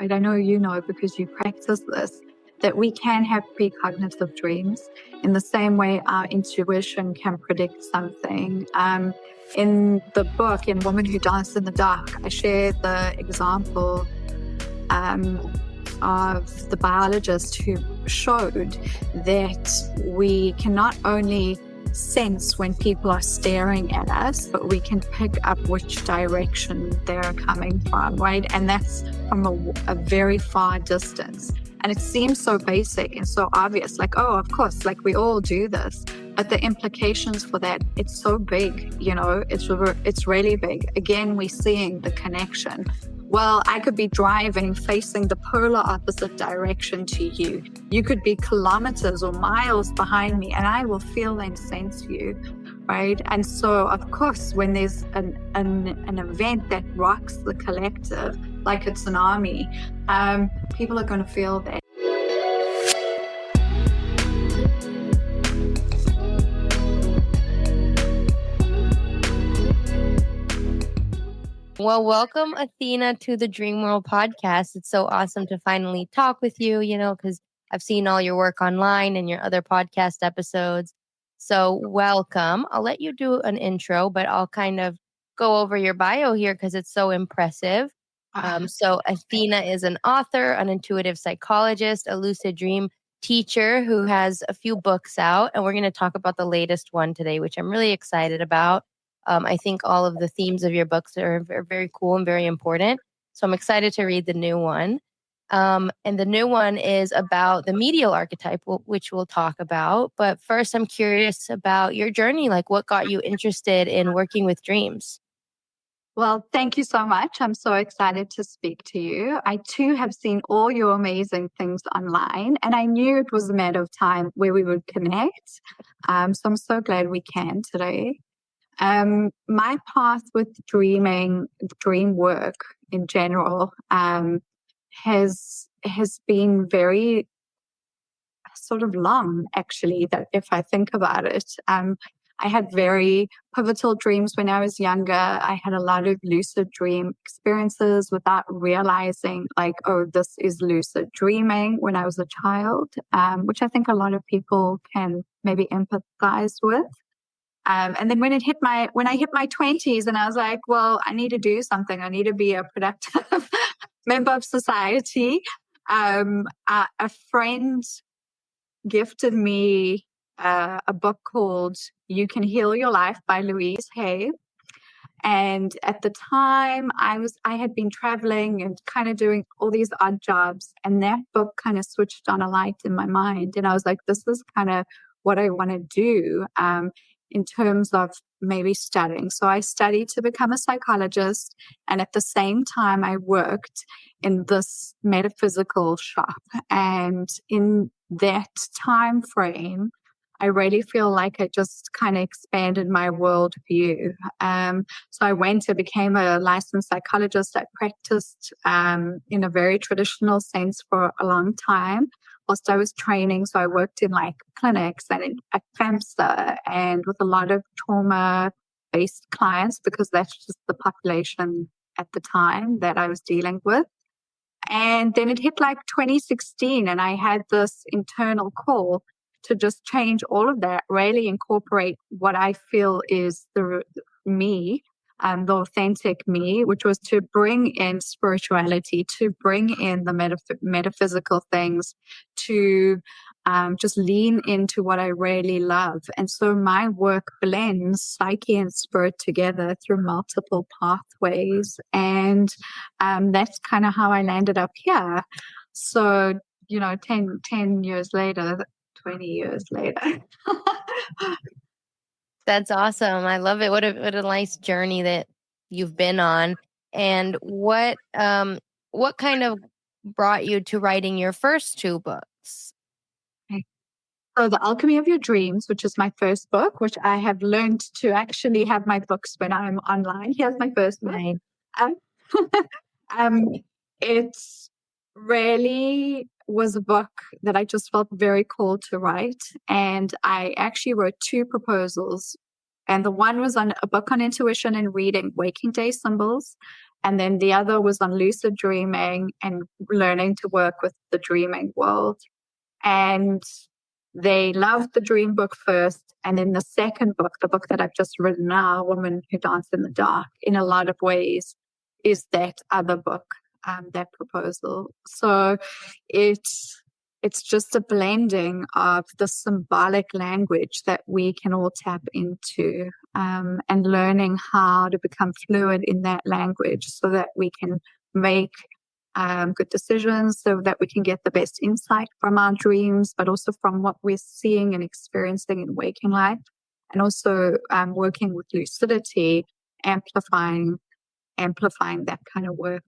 right? I know you know because you practice this, that we can have precognitive dreams in the same way our intuition can predict something. In the book, in Woman Who Danced in the Dark, I share the example of the biologist who showed that we can not only sense when people are staring at us, but we can pick up which direction they're coming from, right? And that's from a very far distance. And it seems so basic and so obvious, like, oh, of course, like we all do this. But the implications for that, it's so big, it's really big. Again, we're seeing the connection. Well, I could be driving facing the polar opposite direction to you. You could be kilometers or miles behind me, and I will feel and sense you, right? And so, of course, when there's an event that rocks the collective, like a tsunami, people are going to feel that. Well, welcome, Athena, to the Dream World podcast. It's so awesome to finally talk with you, because I've seen all your work online and your other podcast episodes. So welcome. I'll let you do an intro, but I'll kind of go over your bio here because it's so impressive. So Athena is an author, an intuitive psychologist, a lucid dream teacher who has a few books out. And we're going to talk about the latest one today, which I'm really excited about. I think all of the themes of your books are very cool and very important. So I'm excited to read the new one. And the new one is about the medial archetype, which we'll talk about. But first, I'm curious about your journey. Like, what got you interested in working with dreams? Well, thank you so much. I'm so excited to speak to you. I too have seen all your amazing things online, and I knew it was a matter of time where we would connect. So I'm so glad we can today. My path with dreaming, dream work in general, has been very sort of long, actually, that if I think about it. I had very pivotal dreams when I was younger. I had a lot of lucid dream experiences without realizing, like, oh, this is lucid dreaming when I was a child, which I think a lot of people can maybe empathize with. And then when I hit my 20s, and I was like, well, I need to do something. I need to be a productive member of society. A friend gifted me a book called You Can Heal Your Life by Louise Hay. And at the time, I had been traveling and kind of doing all these odd jobs. And that book kind of switched on a light in my mind. And I was like, this is kind of what I want to do. In terms of maybe studying. So I studied to become a psychologist. And at the same time, I worked in this metaphysical shop. And in that time frame, I really feel like it just kind of expanded my worldview. So I went and became a licensed psychologist. I practiced in a very traditional sense for a long time whilst I was training. So I worked in like clinics and at FAMSA and with a lot of trauma-based clients because that's just the population at the time that I was dealing with. And then it hit like 2016 and I had this internal call to just change all of that, really incorporate what I feel is the authentic me, which was to bring in spirituality, to bring in the metaphysical things, to just lean into what I really love. And so my work blends psyche and spirit together through multiple pathways. And that's kind of how I landed up here. So, 10 years later, 20 years later. That's awesome. I love it. What a nice journey that you've been on. And what kind of brought you to writing your first two books? So The Alchemy of Your Dreams, which is my first book, which I have learned to actually have my books when I'm online. Here's my first book. Right. It really was a book that I just felt very called to write. And I actually wrote two proposals. And the one was on a book on intuition and reading waking day symbols. And then the other was on lucid dreaming and learning to work with the dreaming world. And they loved the dream book first. And then the second book, the book that I've just written now, Woman Who Danced in the Dark, in a lot of ways is that other book, that proposal. So it's just a blending of the symbolic language that we can all tap into, and learning how to become fluent in that language so that we can make good decisions, so that we can get the best insight from our dreams, but also from what we're seeing and experiencing in waking life. And also working with lucidity, amplifying that kind of work.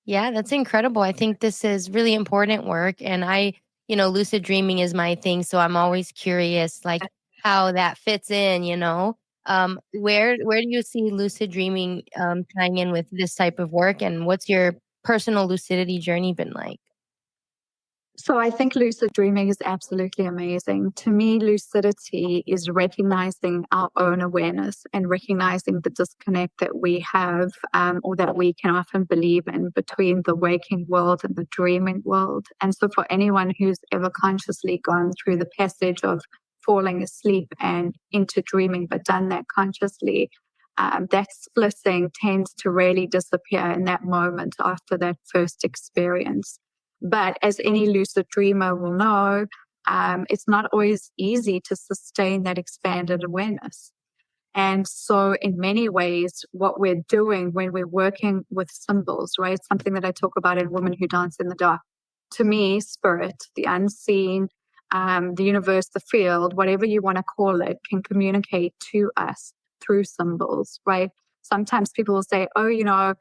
Yeah, that's incredible. I think this is really important work. And lucid dreaming is my thing. So I'm always curious, like how that fits in, where do you see lucid dreaming tying in with this type of work? And what's your personal lucidity journey been like? So I think lucid dreaming is absolutely amazing. To me, lucidity is recognizing our own awareness and recognizing the disconnect that we have, or that we can often believe in, between the waking world and the dreaming world. And so for anyone who's ever consciously gone through the passage of falling asleep and into dreaming, but done that consciously, that splitting tends to really disappear in that moment after that first experience. But as any lucid dreamer will know, it's not always easy to sustain that expanded awareness. And so in many ways, what we're doing when we're working with symbols, right? Something that I talk about in Women Who Dance in the Dark. To me, spirit, the unseen, the universe, the field, whatever you want to call it, can communicate to us through symbols, right? Sometimes people will say, oh,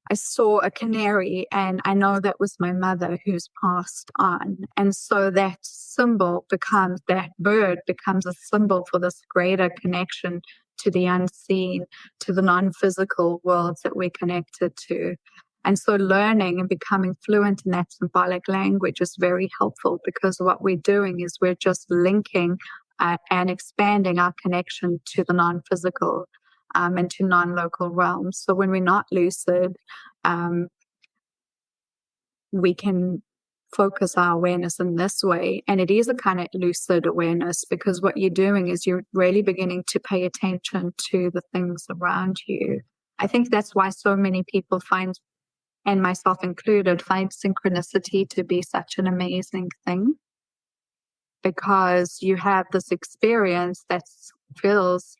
I saw a canary and I know that was my mother who's passed on. And so that that bird becomes a symbol for this greater connection to the unseen, to the non-physical worlds that we're connected to. And so learning and becoming fluent in that symbolic language is very helpful, because what we're doing is we're just linking and expanding our connection to the non-physical, and to non-local realms. So when we're not lucid, we can focus our awareness in this way. And it is a kind of lucid awareness, because what you're doing is you're really beginning to pay attention to the things around you. I think that's why so many people find, and myself included, find synchronicity to be such an amazing thing, because you have this experience that feels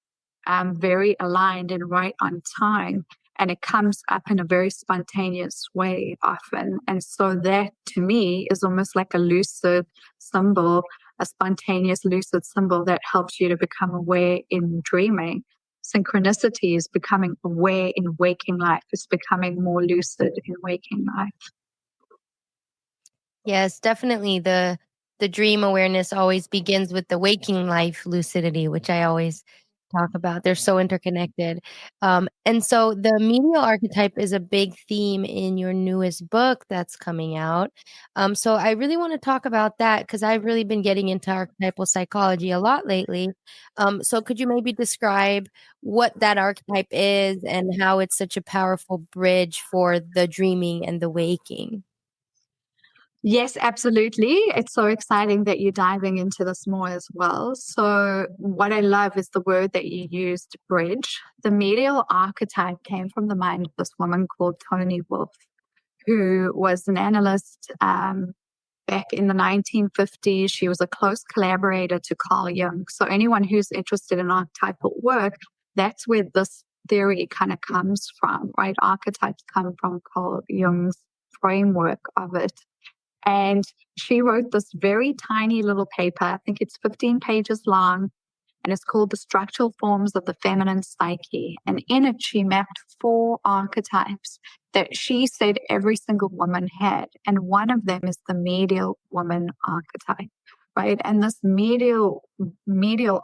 very aligned and right on time. And it comes up in a very spontaneous way often. And so that, to me, is almost like a lucid symbol, a spontaneous lucid symbol that helps you to become aware in dreaming. Synchronicity is becoming aware in waking life. It's becoming more lucid in waking life. Yes, definitely. The dream awareness always begins with the waking life lucidity, which I always talk about. They're so interconnected. And so the medial archetype is a big theme in your newest book that's coming out. So I really want to talk about that, because I've really been getting into archetypal psychology a lot lately. So could you maybe describe what that archetype is and how it's such a powerful bridge for the dreaming and the waking? Yes, absolutely. It's so exciting that you're diving into this more as well. So what I love is the word that you used, bridge. The medial archetype came from the mind of this woman called Toni Wolff, who was an analyst back in the 1950s. She was a close collaborator to Carl Jung. So anyone who's interested in archetypal work, that's where this theory kind of comes from, right? Archetypes come from Carl Jung's framework of it. And she wrote this very tiny little paper. I think it's 15 pages long, and it's called The Structural Forms of the Feminine Psyche. And in it, she mapped 4 archetypes that she said every single woman had. And one of them is the medial woman archetype, right? And this medial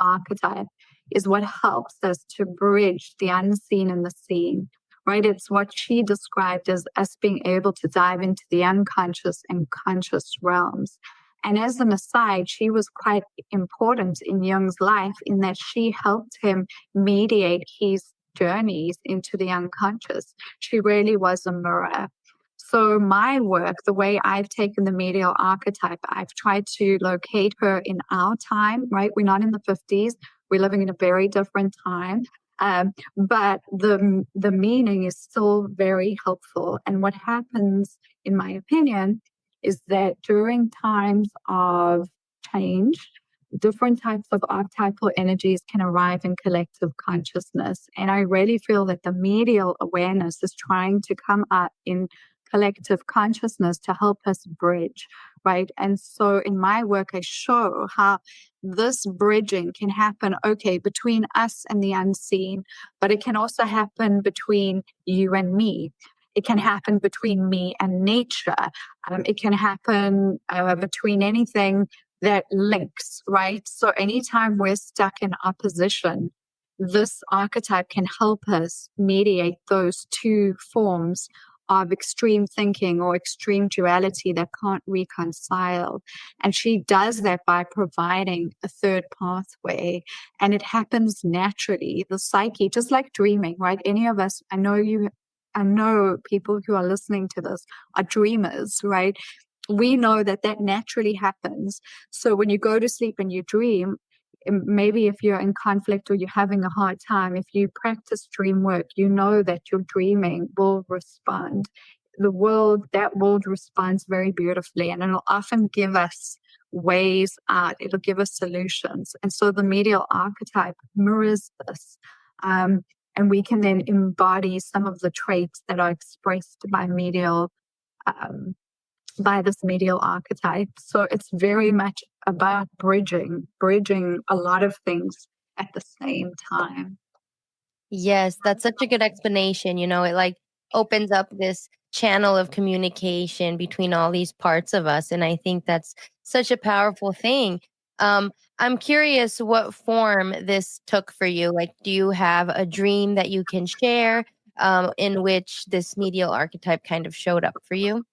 archetype is what helps us to bridge the unseen and the seen. Right? It's what she described as us being able to dive into the unconscious and conscious realms. And as an aside, she was quite important in Jung's life in that she helped him mediate his journeys into the unconscious. She really was a mirror. So my work, the way I've taken the medial archetype, I've tried to locate her in our time, right? We're not in the 50s. We're living in a very different time. But the meaning is still very helpful. And what happens, in my opinion, is that during times of change, different types of archetypal energies can arrive in collective consciousness. And I really feel that the medial awareness is trying to come up in collective consciousness to help us bridge, right? And so in my work, I show how this bridging can happen, okay, between us and the unseen, but it can also happen between you and me. It can happen between me and nature. It can happen between anything that links, right? So anytime we're stuck in opposition, this archetype can help us mediate those two forms of extreme thinking or extreme duality that can't reconcile. And she does that by providing a third pathway, and it happens naturally. The psyche, just like dreaming, right? Any of us, I know people who are listening to this are dreamers, right? We know that that naturally happens. So when you go to sleep and you dream, maybe if you're in conflict or you're having a hard time, if you practice dream work, you know that your dreaming will respond. That world responds very beautifully, and it'll often give us ways out. It'll give us solutions. And so the medial archetype mirrors this. And we can then embody some of the traits that are expressed by this medial archetype. So it's very much about bridging a lot of things at the same time. Yes, that's such a good explanation. It like opens up this channel of communication between all these parts of us. And I think that's such a powerful thing. I'm curious what form this took for you. Like, do you have a dream that you can share in which this medial archetype kind of showed up for you?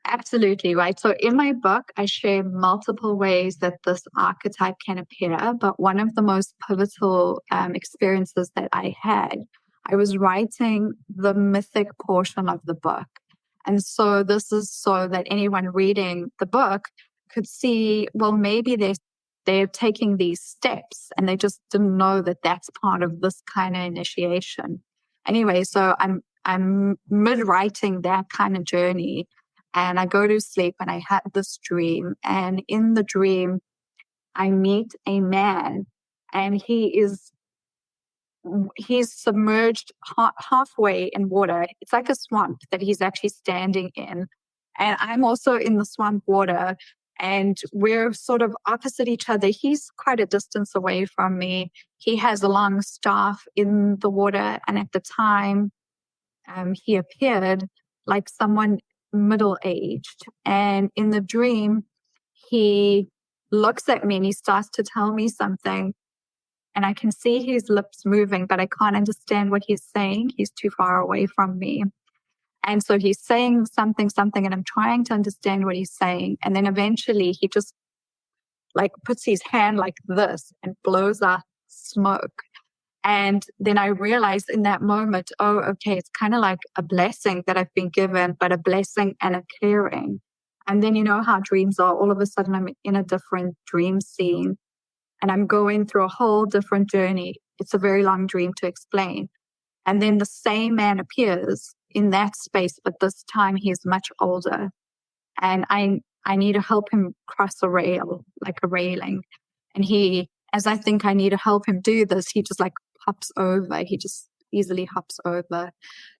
Absolutely, right. So in my book, I share multiple ways that this archetype can appear, but one of the most pivotal experiences that I had, I was writing the mythic portion of the book. And so this is so that anyone reading the book could see, well, maybe they're taking these steps and they just didn't know that that's part of this kind of initiation. Anyway, so I'm mid-writing that kind of journey. And I go to sleep and I had this dream. And in the dream, I meet a man, and he's submerged halfway in water. It's like a swamp that he's actually standing in. And I'm also in the swamp water, and we're sort of opposite each other. He's quite a distance away from me. He has a long staff in the water. And at the time, he appeared like someone middle-aged. And in the dream, he looks at me and he starts to tell me something. And I can see his lips moving, but I can't understand what he's saying. He's too far away from me. And so he's saying something, and I'm trying to understand what he's saying. And then eventually he just like puts his hand like this and blows out smoke. And then I realized in that moment, oh, okay, it's kind of like a blessing that I've been given, but a blessing and a clearing. And then you know how dreams are. All of a sudden, I'm in a different dream scene and I'm going through a whole different journey. It's a very long dream to explain. And then the same man appears in that space, but this time he's much older. And I need to help him cross a rail, like a railing. And as I think I need to help him do this, he just like hops over. He just easily hops over.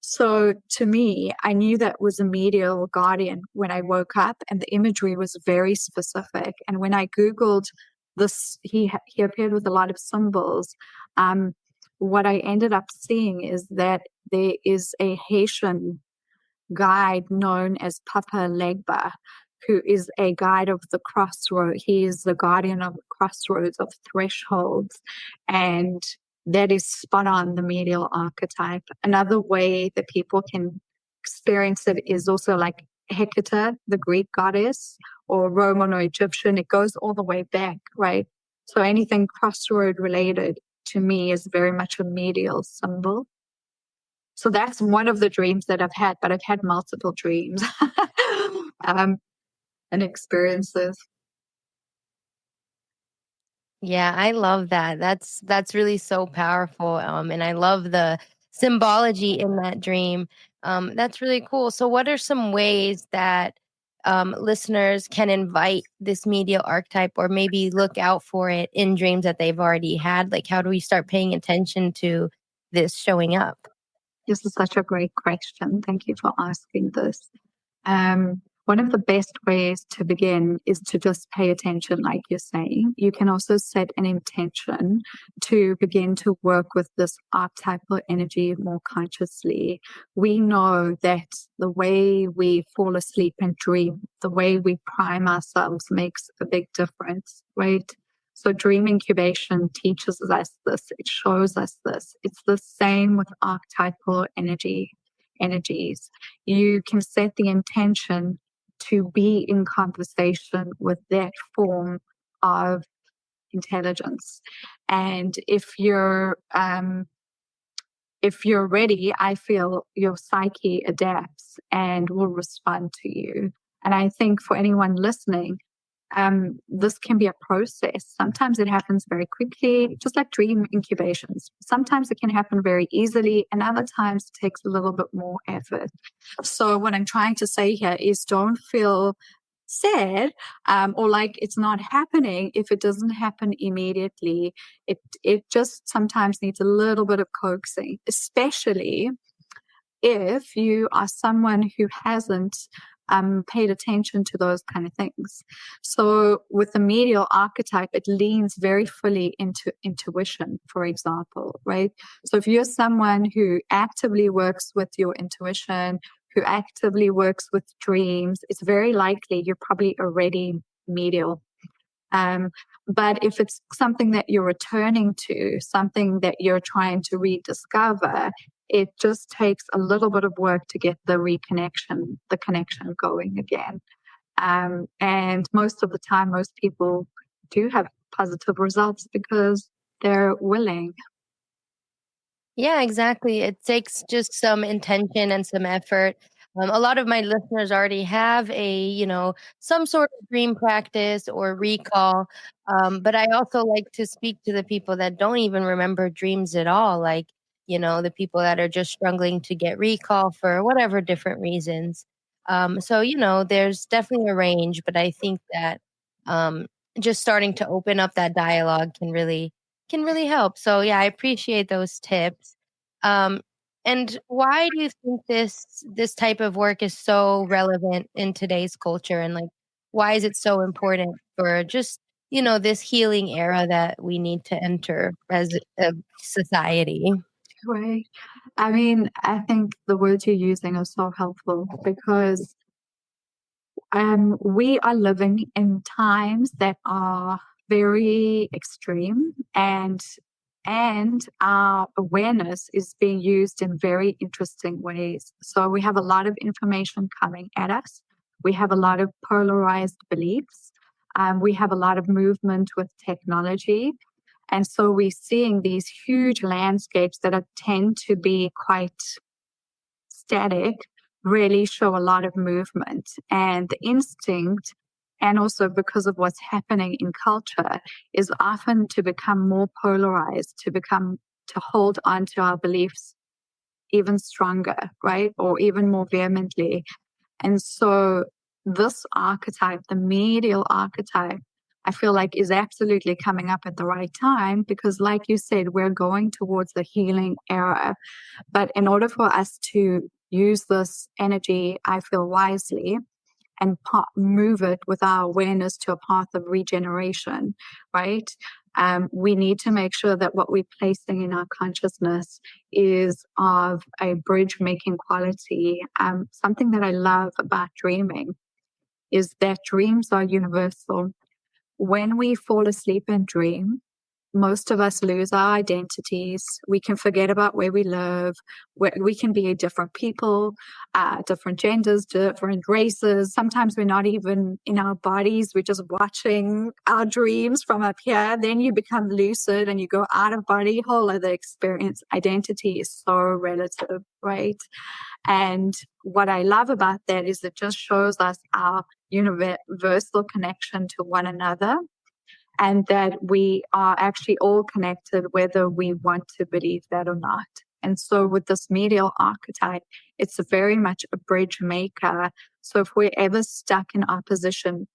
So to me, I knew that was a medial guardian when I woke up, and the imagery was very specific. And when I Googled this, he appeared with a lot of symbols. What I ended up seeing is that there is a Haitian guide known as Papa Legba, who is a guide of the crossroad. He is the guardian of crossroads, of thresholds. And that is spot on the medial archetype. Another way that people can experience it is also like Hecate, the Greek goddess, or Roman or Egyptian. It goes all the way back, right? So anything crossroad related to me is very much a medial symbol. So that's one of the dreams that I've had, but I've had multiple dreams and experiences. Yeah, I love that. That's really so powerful. And I love the symbology in that dream. That's really cool. So what are some ways that listeners can invite this medial archetype or maybe look out for it in dreams that they've already had? Like how do we start paying attention to this showing up? This is such a great question. Thank you for asking this. One of the best ways to begin is to just pay attention, like you're saying. You can also set an intention to begin to work with this archetypal energy more consciously. We know that the way we fall asleep and dream, the way we prime ourselves makes a big difference, right? So dream incubation teaches us this. It shows us this. It's the same with archetypal energies. You can set the intention to be in conversation with that form of intelligence. And if you're ready, I feel your psyche adapts and will respond to you. And I think for anyone listening, this can be a process. Sometimes it happens very quickly, just like dream incubations. Sometimes it can happen very easily, and other times it takes a little bit more effort. So what I'm trying to say here is don't feel sad or like it's not happening if it doesn't happen immediately. It just sometimes needs a little bit of coaxing, especially if you are someone who hasn't paid attention to those kind of things. So with the medial archetype, it leans very fully into intuition, for example, right? So if you're someone who actively works with your intuition, who actively works with dreams, it's very likely you're probably already medial. But if it's something that you're returning to, something that you're trying to rediscover, it just takes a little bit of work to get the connection going again. And most of the time, most people do have positive results because they're willing. Yeah, exactly. It takes just some intention and some effort. A lot of my listeners already have some sort of dream practice or recall. But I also like to speak to the people that don't even remember dreams at all, like, the people that are just struggling to get recall for whatever different reasons. So, there's definitely a range, but I think that um, just starting to open up that dialogue can really help. So yeah, I appreciate those tips. Um, and why do you think this type of work is so relevant in today's culture? And like, why is it so important for just this healing era that we need to enter as a society? Right. I mean, I think the words you're using are so helpful because we are living in times that are very extreme, and our awareness is being used in very interesting ways. So we have a lot of information coming at us. We have a lot of polarized beliefs. We have a lot of movement with technology. And so we're seeing these huge landscapes that tend to be quite static really show a lot of movement, and the instinct, and also because of what's happening in culture, is often to become more polarized, to hold on to our beliefs even stronger, right? Or even more vehemently. And so this archetype, the medial archetype, I feel like is absolutely coming up at the right time because, like you said, we're going towards the healing era. But in order for us to use this energy, I feel wisely, and move it with our awareness to a path of regeneration, right? We need to make sure that what we're placing in our consciousness is of a bridge making quality. Something that I love about dreaming is that dreams are universal. When we fall asleep and dream, most of us lose our identities. We can forget about where we live. We can be different people, different genders, different races. Sometimes we're not even in our bodies. We're just watching our dreams from up here. Then you become lucid and you go out of body, whole other experience. Identity is so relative, right? And what I love about that is it just shows us our universal connection to one another, and that we are actually all connected, whether we want to believe that or not. And so with this medial archetype, it's very much a bridge maker. So if we're ever stuck in opposition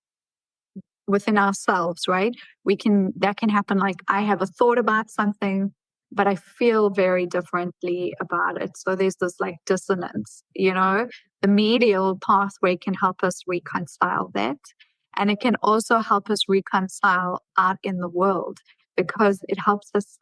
within ourselves, right, that can happen. Like, I have a thought about something, but I feel very differently about it. So there's this like dissonance, the medial pathway can help us reconcile that. And it can also help us reconcile out in the world, because it helps us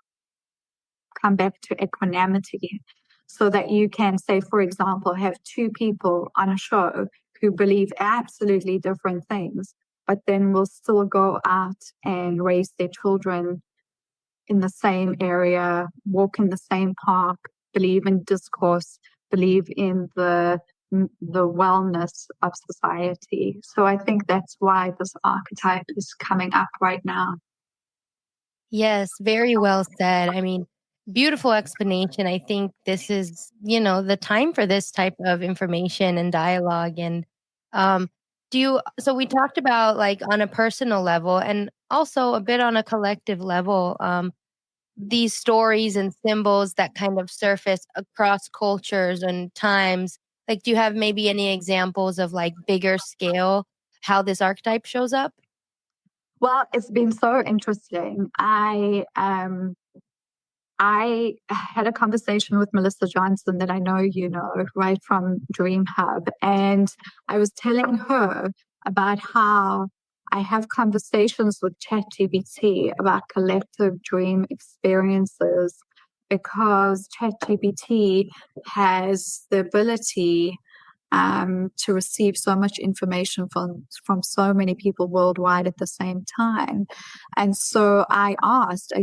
come back to equanimity, so that you can say, for example, have two people on a show who believe absolutely different things, but then will still go out and raise their children in the same area, walk in the same park, believe in discourse, believe in the wellness of society. So I think that's why this archetype is coming up right now. Yes, very well said. I mean, beautiful explanation. I think this is, the time for this type of information and dialogue. And so we talked about, like, on a personal level and also a bit on a collective level, these stories and symbols that kind of surface across cultures and times. Like, do you have maybe any examples of, like, bigger scale, how this archetype shows up? Well, it's been so interesting. I had a conversation with Melissa Johnson, that I know you know, right, from Dream Hub. And I was telling her about how I have conversations with ChatGPT about collective dream experiences, because ChatGPT has the ability to receive so much information from so many people worldwide at the same time. And so I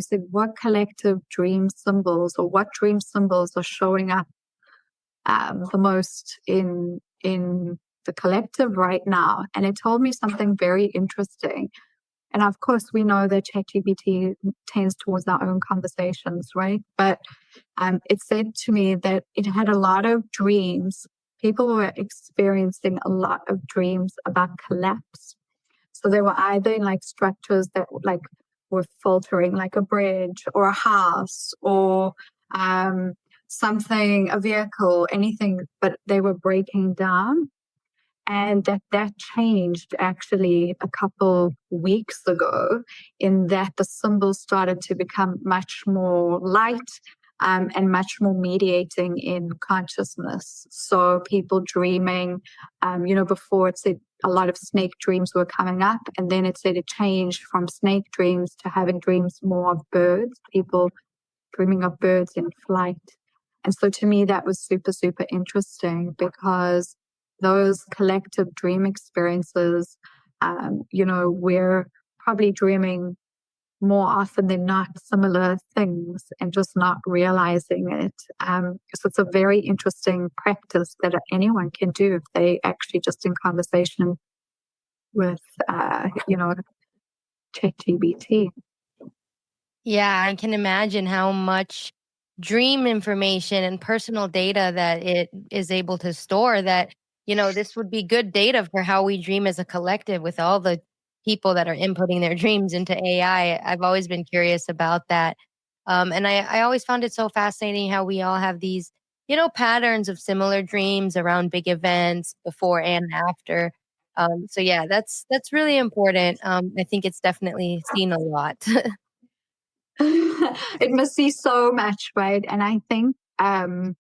said, what collective dream symbols, or what dream symbols are showing up the most in the collective right now? And it told me something very interesting. And of course, we know that ChatGPT tends towards our own conversations, right? But it said to me that it had a lot of dreams. People were experiencing a lot of dreams about collapse. So they were either in like structures that like were faltering, like a bridge or a house or something, a vehicle, anything, but they were breaking down. And that changed actually a couple weeks ago, in that the symbols started to become much more light, and much more mediating in consciousness. So people dreaming, before it said a lot of snake dreams were coming up, and then it said it changed from snake dreams to having dreams more of birds, people dreaming of birds in flight. And so to me, that was super, super interesting, because those collective dream experiences, we're probably dreaming more often than not similar things and just not realizing it. So it's a very interesting practice that anyone can do if they actually just in conversation with, ChatGPT. Yeah, I can imagine how much dream information and personal data that it is able to store, that, this would be good data for how we dream as a collective with all the people that are inputting their dreams into AI. I've always been curious about that. And I always found it so fascinating how we all have these, patterns of similar dreams around big events before and after. So yeah, that's really important. I think it's definitely seen a lot. It must see so much, right? And I think, I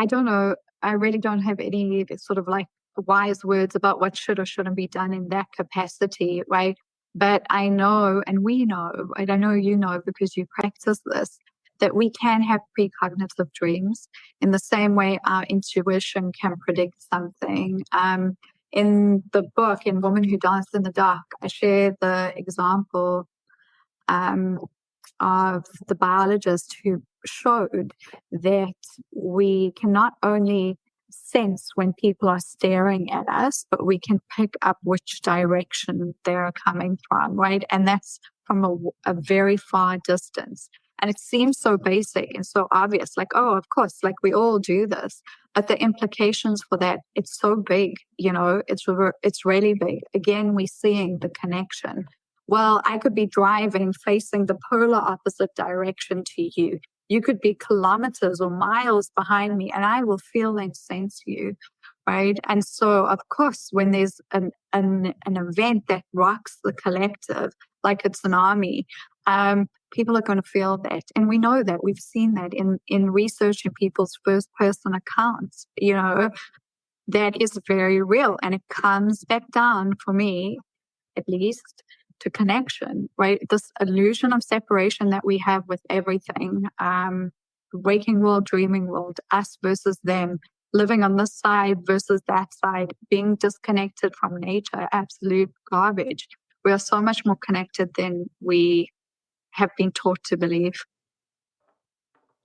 don't know, I really don't have any sort of like wise words about what should or shouldn't be done in that capacity, right? But I know, and we know, and I know you know because you practice this, that we can have precognitive dreams in the same way our intuition can predict something. In the book, in Woman Who Danced in the Dark, I share the example of the biologist who showed that we can not only sense when people are staring at us, but we can pick up which direction they're coming from, right? And that's from a very far distance. And it seems so basic and so obvious, like, oh, of course, like we all do this. But the implications for that, it's so big, it's really big. Again, we're seeing the connection. Well, I could be driving facing the polar opposite direction to you. You could be kilometers or miles behind me, and I will feel and sense you, right? And so, of course, when there's an event that rocks the collective, like a tsunami, people are going to feel that. And we know that. We've seen that in research in people's first-person accounts, that is very real. And it comes back down, for me, at least, to connection, right? This illusion of separation that we have with everything, waking world, dreaming world, us versus them, living on this side versus that side, being disconnected from nature, absolute garbage. We are so much more connected than we have been taught to believe.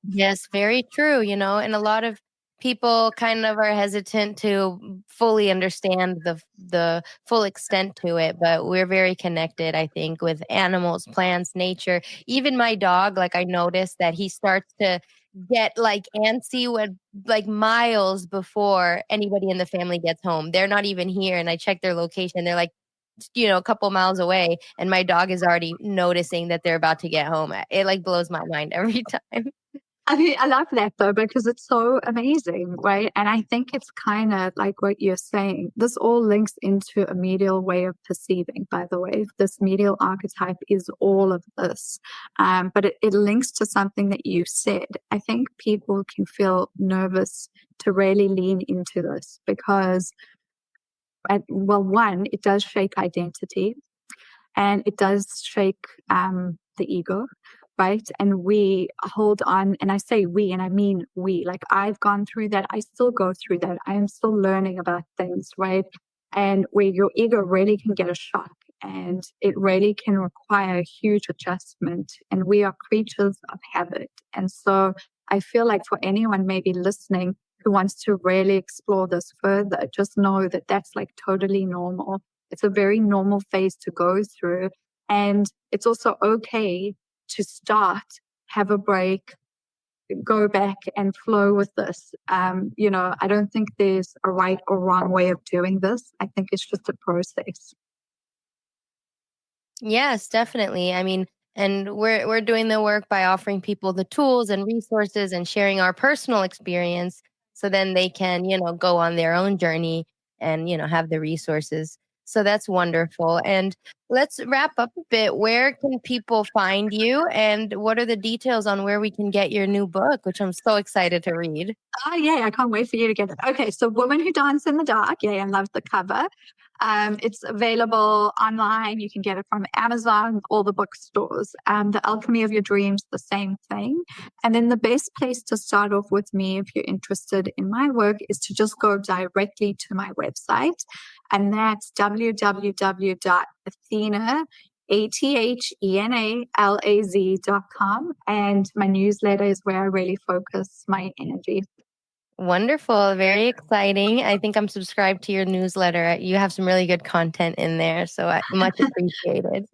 Yes, very true, and a lot of people kind of are hesitant to fully understand the full extent to it, but we're very connected, I think, with animals, plants, nature. Even my dog, like I noticed that he starts to get like antsy when like miles before anybody in the family gets home. They're not even here, and I check their location. They're like, a couple miles away, and my dog is already noticing that they're about to get home. It like blows my mind every time. I mean, I love that though, because it's so amazing, right? And I think it's kind of like what you're saying. This all links into a medial way of perceiving, by the way. This medial archetype is all of this. But it links to something that you said. I think people can feel nervous to really lean into this because, well, one, it does shake identity and it does shake the ego. Right. And we hold on, and I say we, and I mean we, like I've gone through that. I still go through that. I am still learning about things. Right. And where your ego really can get a shock and it really can require a huge adjustment. And we are creatures of habit. And so I feel like for anyone maybe listening who wants to really explore this further, just know that that's like totally normal. It's a very normal phase to go through. And it's also okay to start, have a break, go back and flow with this. I don't think there's a right or wrong way of doing this. I think it's just a process. Yes, definitely. I mean, and we're doing the work by offering people the tools and resources and sharing our personal experience so then they can, go on their own journey and, have the resources. So that's wonderful. And let's wrap up a bit. Where can people find you and what are the details on where we can get your new book, which I'm so excited to read? Oh, yeah, I can't wait for you to get it. Okay, so Woman Who Dance in the Dark. Yeah, I love the cover. It's available online. You can get it from Amazon, all the bookstores. The Alchemy of Your Dreams, the same thing. And then the best place to start off with me, if you're interested in my work, is to just go directly to my website. And that's www.athenalaz.com. And my newsletter is where I really focus my energy. Wonderful. Very exciting. I think I'm subscribed to your newsletter. You have some really good content in there. So much appreciated.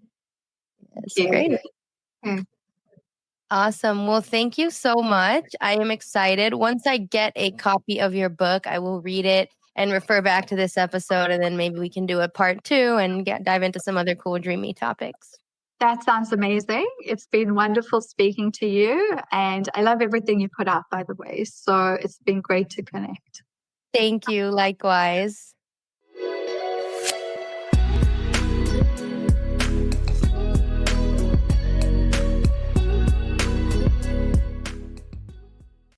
That's great. Awesome. Well, thank you so much. I am excited. Once I get a copy of your book, I will read it and refer back to this episode. And then maybe we can do a part 2 and dive into some other cool, dreamy topics. That sounds amazing. It's been wonderful speaking to you. And I love everything you put out, by the way. So it's been great to connect. Thank you. Likewise.